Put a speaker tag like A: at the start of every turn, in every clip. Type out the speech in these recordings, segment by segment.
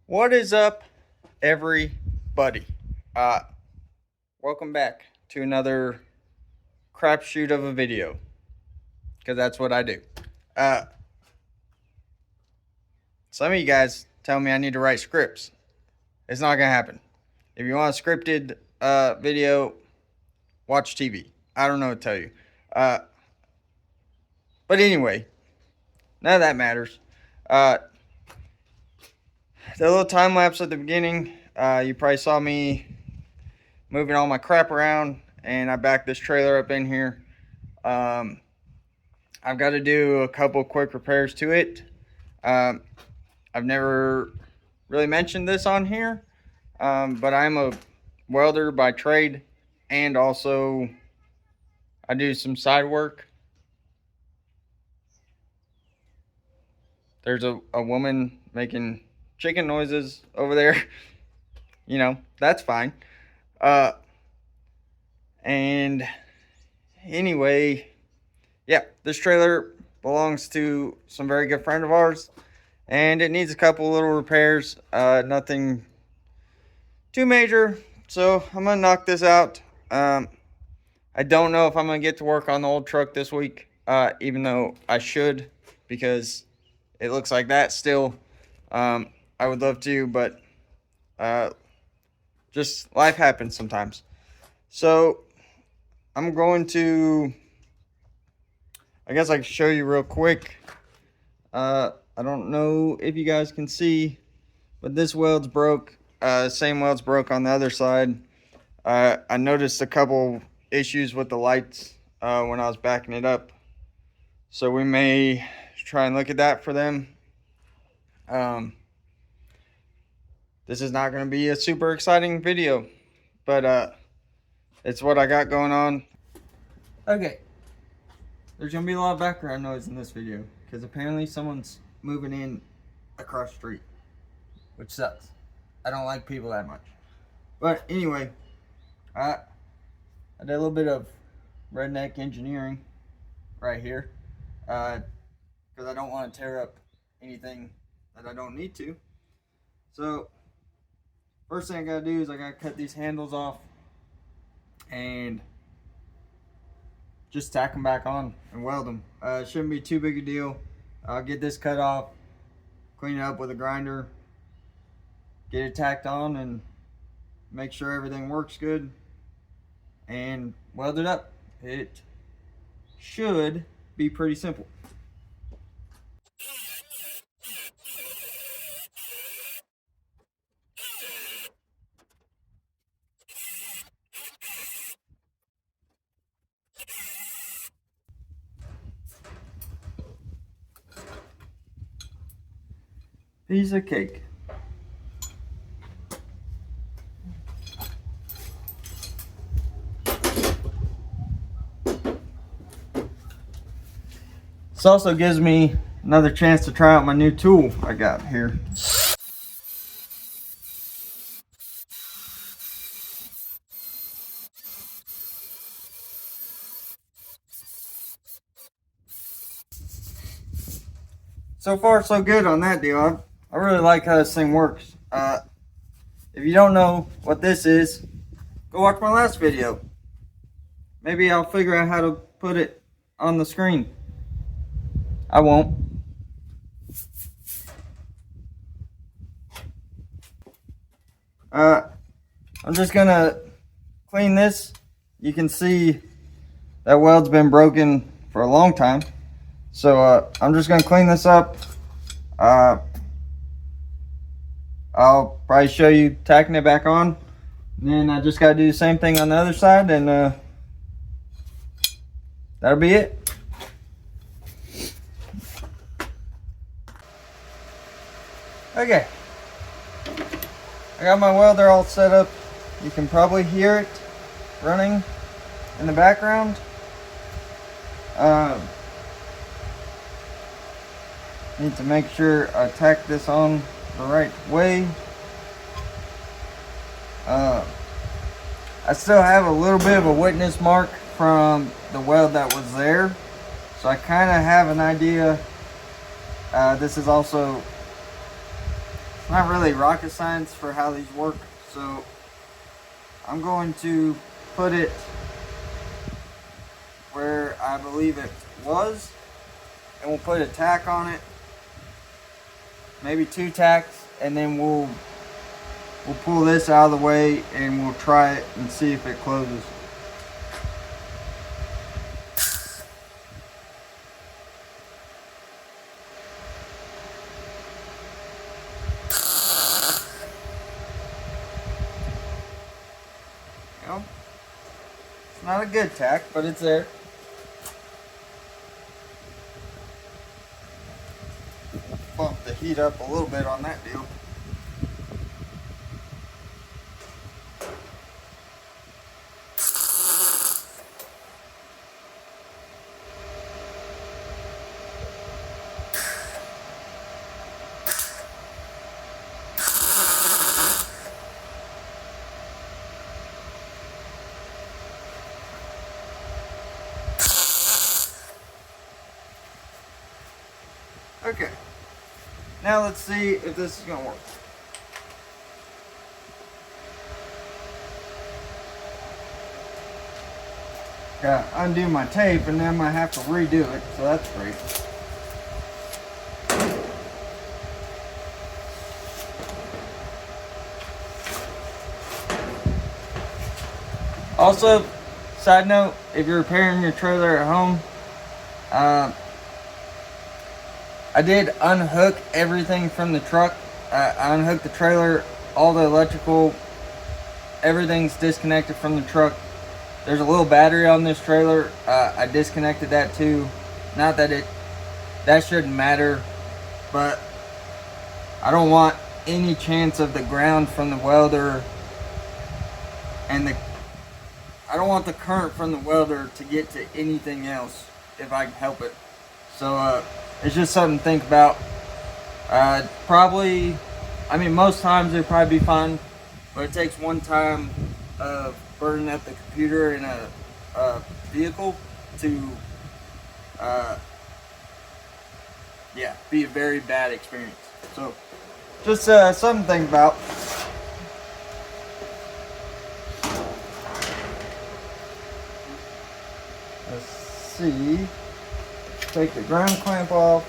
A: What is up, everybody? Uh, Welcome back to another crapshoot of a video, because that's what I do. Uh, some of you guys tell me I need to write scripts. It's not gonna happen. If you want a scripted video, watch TV. I don't know what to tell you. But anyway, none of that matters. The little time lapse at the beginning, you probably saw me moving all my crap around, and I backed this trailer up in here. I've got to do a couple quick repairs to it. I've never really mentioned this on here, but I'm a welder by trade, and also I do some side work. There's a woman making chicken noises over there. You know, that's fine. And anyway, yeah, this trailer belongs to some very good friend of ours, and it needs a couple little repairs. Nothing too major, so I'm gonna knock this out. I don't know if I'm gonna get to work on the old truck this week, even though I should, because it looks like that still. I would love to, but just life happens sometimes. So I'm going to, I guess I can show you real quick. I don't know if you guys can see, but this weld's broke. Same weld's broke on the other side. I noticed a couple issues with the lights when I was backing it up, so we may try and look at that for them. This is not going to be a super exciting video, but it's what I got going on. Okay, there's going to be a lot of background noise in this video, because apparently someone's moving in across the street, which sucks. I don't like people that much. But anyway, I did a little bit of redneck engineering right here, because I don't want to tear up anything that I don't need to. So first thing I gotta do is I gotta cut these handles off and just tack them back on and weld them. It shouldn't be too big a deal. I'll get this cut off, clean it up with a grinder, get it tacked on, and make sure everything works good, and weld it up. It should be pretty simple. Piece of cake. This also gives me another chance to try out my new tool I got here. So far, so good on that deal. I really like how this thing works. If you don't know what this is, go watch my last video. Maybe I'll figure out how to put it on the screen. I won't. I'm just gonna clean this. You can see that weld's been broken for a long time. So I'm just gonna clean this up. I'll probably show you tacking it back on. And then I just gotta do the same thing on the other side, and that'll be it. Okay, I got my welder all set up. You can probably hear it running in the background. Need to make sure I tack this on the right way. I still have a little bit of a witness mark from the weld that was there, so I kind of have an idea. This is also not really rocket science for how these work, so I'm going to put it where I believe it was, and we'll put a tack on it, maybe 2 tacks, and then we'll pull this out of the way and we'll try it and see if it closes. It's not a good tack, but it's there. Bump the heat up a little bit on that deal. Okay, now let's see if this is gonna work. Gotta undo my tape and then I'm gonna have to redo it, so that's great. Also, side note, if you're repairing your trailer at home, I did unhook everything from the truck. I unhooked the trailer, all the electrical, everything's disconnected from the truck. There's a little battery on this trailer. I disconnected that too. Not that that shouldn't matter, but I don't want any chance of the ground from the welder and I don't want the current from the welder to get to anything else if I can help it. So it's just something to think about. Probably, I mean, most times it'll probably be fine, but it takes one time of burning up the computer in a vehicle to, yeah, be a very bad experience. So, just something to think about. Let's see. Take the ground clamp off.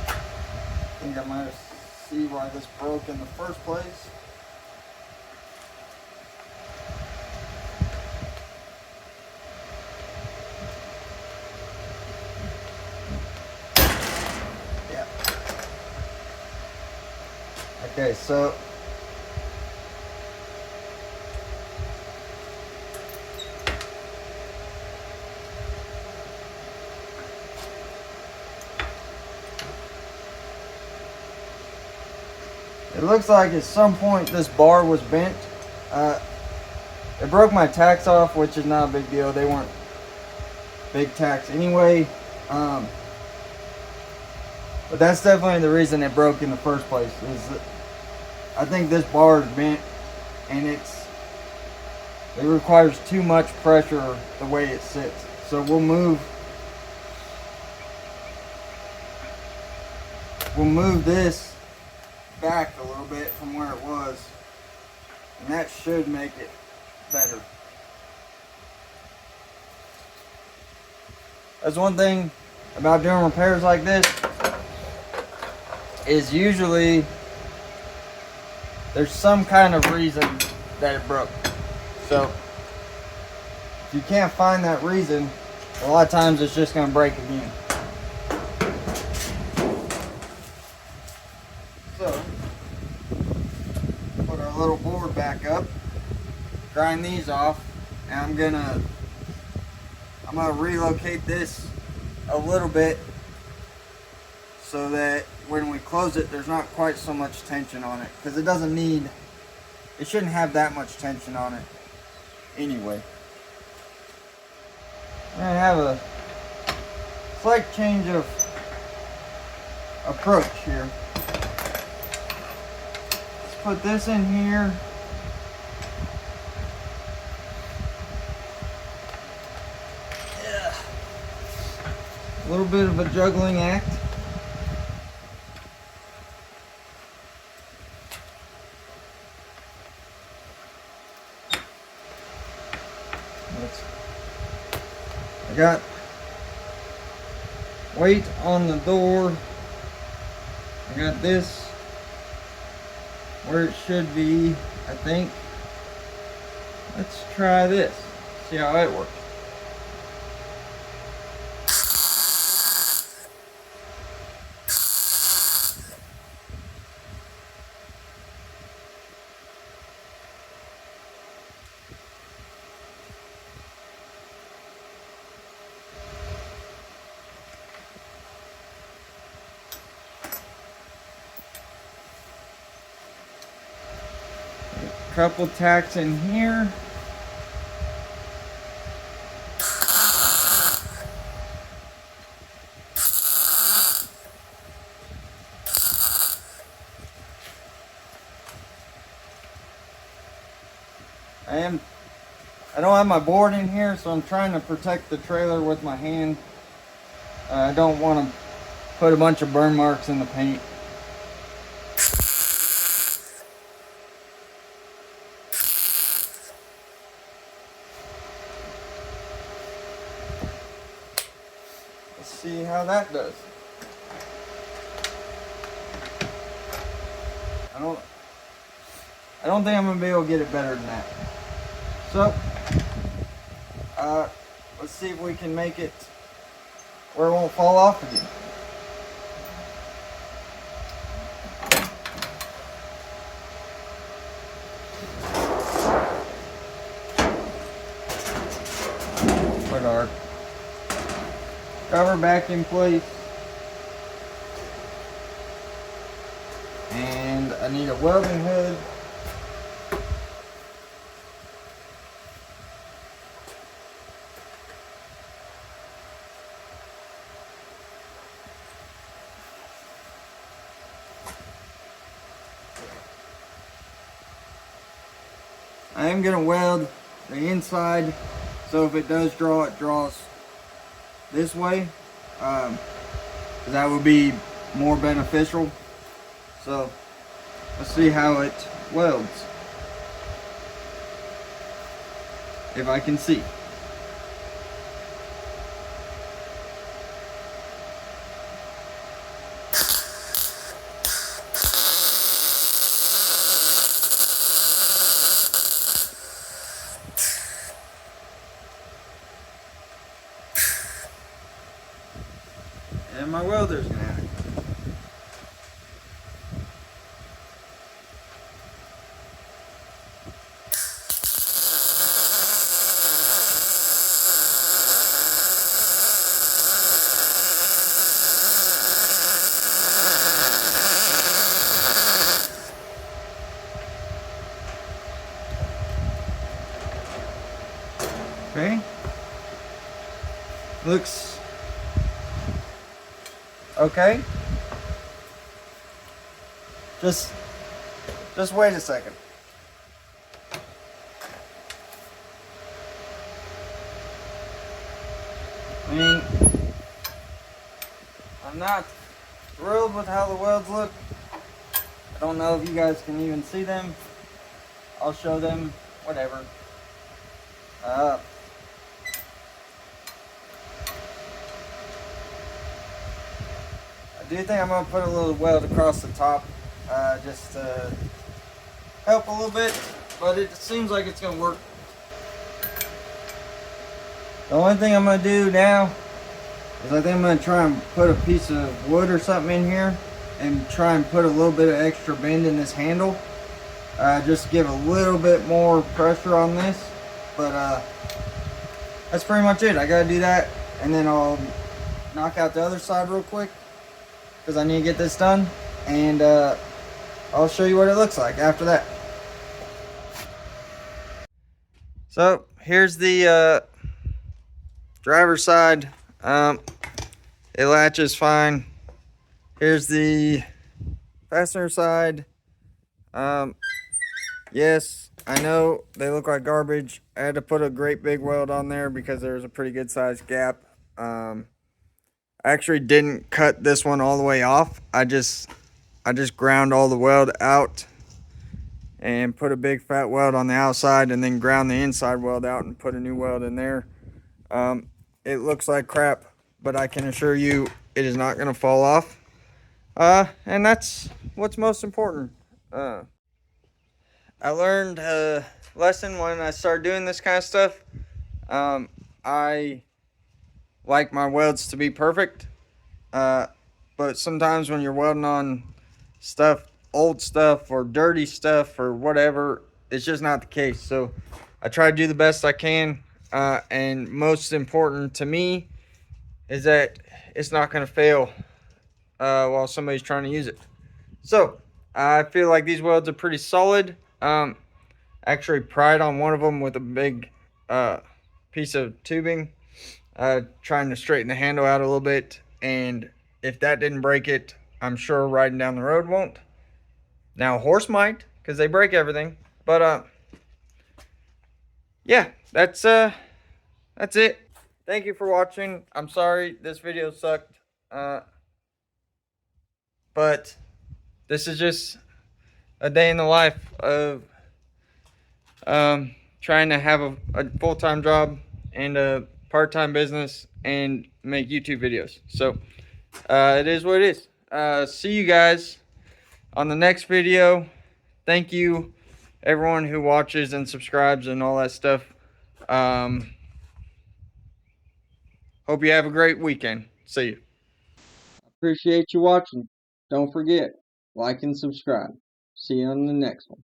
A: I think I might see why this broke in the first place. Okay, so it looks like at some point this bar was bent. It broke my tacks off, which is not a big deal. They weren't big tacks anyway. But that's definitely the reason it broke in the first place. Is that I think this bar is bent, and it requires too much pressure the way it sits. So we'll move this back a little bit from where it was, and that should make it better. That's one thing about doing repairs like this, is usually there's some kind of reason that it broke. So if you can't find that reason, a lot of times it's just going to break again. So little board back up, grind these off, and I'm gonna relocate this a little bit so that when we close it, there's not quite so much tension on it, because it shouldn't have that much tension on it anyway. I'm gonna have a slight change of approach here. Let's put this in here. Yeah. A little bit of a juggling act. I got weight on the door. I got this where it should be, I think. Let's try this. See how it works. Couple tacks in here. I don't have my board in here, so I'm trying to protect the trailer with my hand. I don't want to put a bunch of burn marks in the paint. See how that does. I don't think I'm gonna be able to get it better than that. So let's see if we can make it where it won't fall off again. Put our cover back in place, and I need a welding hood. I am going to weld the inside, so if it does draw, it draws this way, that would be more beneficial. So let's see how it welds, if I can see. And my welder's gonna have it. Okay. Looks okay. Just wait a second. I mean, I'm not thrilled with how the welds look. I don't know if you guys can even see them. I'll show them, whatever. I do think I'm going to put a little weld across the top, just to help a little bit, but it seems like it's going to work. The only thing I'm going to do now is I think I'm going to try and put a piece of wood or something in here and try and put a little bit of extra bend in this handle, just give a little bit more pressure on this. But that's pretty much it. I gotta do that, and then I'll knock out the other side real quick because I need to get this done, and I'll show you what it looks like after that. So here's the driver's side. It latches fine. Here's the passenger side. Yes, I know they look like garbage. I had to put a great big weld on there because there was a pretty good sized gap. I actually didn't cut this one all the way off. I just ground all the weld out and put a big fat weld on the outside, and then ground the inside weld out and put a new weld in there. It looks like crap, but I can assure you it is not going to fall off. And that's what's most important. I learned a lesson when I started doing this kind of stuff. I like my welds to be perfect, but sometimes when you're welding on stuff, old stuff or dirty stuff or whatever, it's just not the case. So I try to do the best I can, and most important to me is that it's not going to fail while somebody's trying to use it. So I feel like these welds are pretty solid. Actually pried on one of them with a big piece of tubing, trying to straighten the handle out a little bit, and if that didn't break it, I'm sure riding down the road won't. Now a horse might, because they break everything, but yeah, that's it. Thank you for watching. I'm sorry this video sucked, but this is just a day in the life of trying to have a full-time job and a part-time business and make YouTube videos. So it is what it is. See you guys on the next video. Thank you everyone who watches and subscribes and all that stuff. Hope you have a great weekend. See you. Appreciate you watching. Don't forget, like and subscribe. See you on the next one.